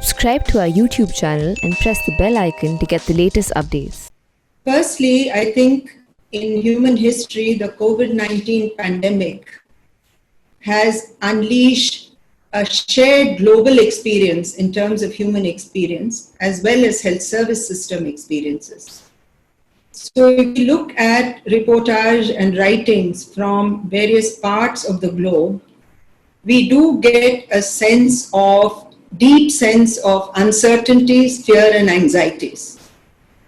subscribe to our YouTube channel and press the bell icon to get the latest updates. Firstly, I think in human history, the COVID-19 pandemic has unleashed a shared global experience in terms of human experience, as well as health service system experiences. So if you look at reportage and writings from various parts of the globe, we do get a deep sense of uncertainties, fear, and anxieties.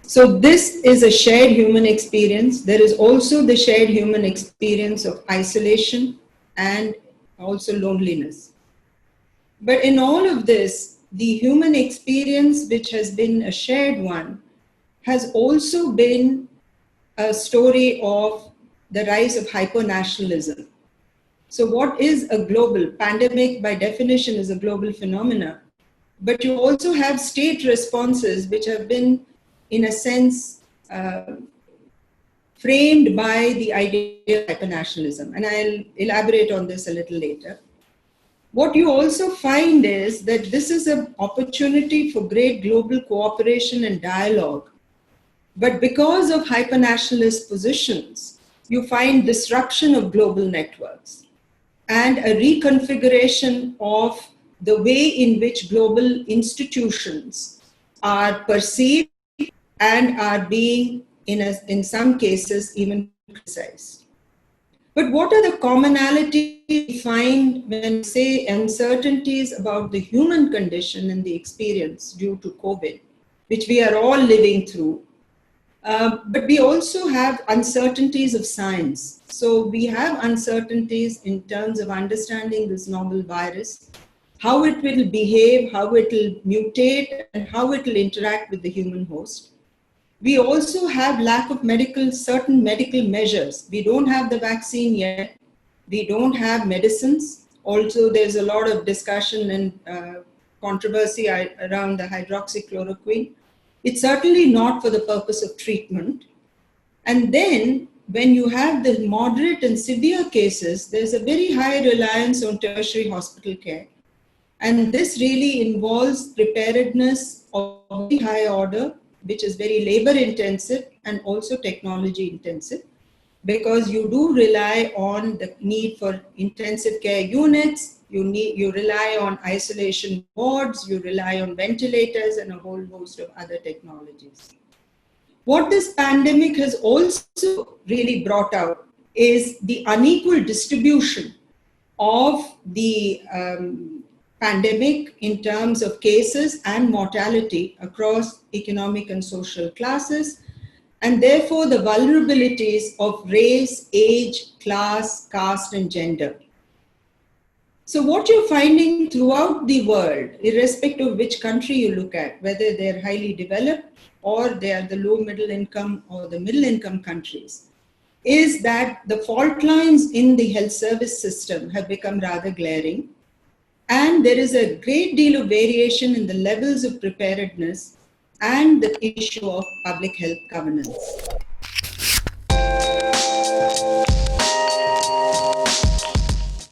So this is a shared human experience. There is also the shared human experience of isolation and also loneliness. But in all of this, the human experience, which has been a shared one, has also been a story of the rise of hypernationalism. So what is a global pandemic? By definition is a global phenomena, but you also have state responses which have been, in a sense, framed by the idea of hypernationalism. And I'll elaborate on this a little later. What you also find is that this is an opportunity for great global cooperation and dialogue. But because of hypernationalist positions, you find disruption of global networks and a reconfiguration of the way in which global institutions are perceived and are being, in some cases, even criticized. But what are the commonalities we find when we say uncertainties about the human condition and the experience due to COVID, which we are all living through? But we also have uncertainties of science. So we have uncertainties in terms of understanding this novel virus, how it will behave, how it will mutate, and how it will interact with the human host. We also have lack of certain medical measures. We don't have the vaccine yet. We don't have medicines. Also, there's a lot of discussion and controversy around the hydroxychloroquine. It's certainly not for the purpose of treatment. And then when you have the moderate and severe cases, there's a very high reliance on tertiary hospital care. And this really involves preparedness of very high order, which is very labor intensive and also technology intensive, because you do rely on the need for intensive care units, you rely on isolation wards, you rely on ventilators and a whole host of other technologies. What this pandemic has also really brought out is the unequal distribution of the pandemic in terms of cases and mortality across economic and social classes, and therefore the vulnerabilities of race, age, class, caste, and gender. So what you're finding throughout the world, irrespective of which country you look at, whether they're highly developed or they are the low middle income or the middle income countries, is that the fault lines in the health service system have become rather glaring. And there is a great deal of variation in the levels of preparedness and the issue of public health governance.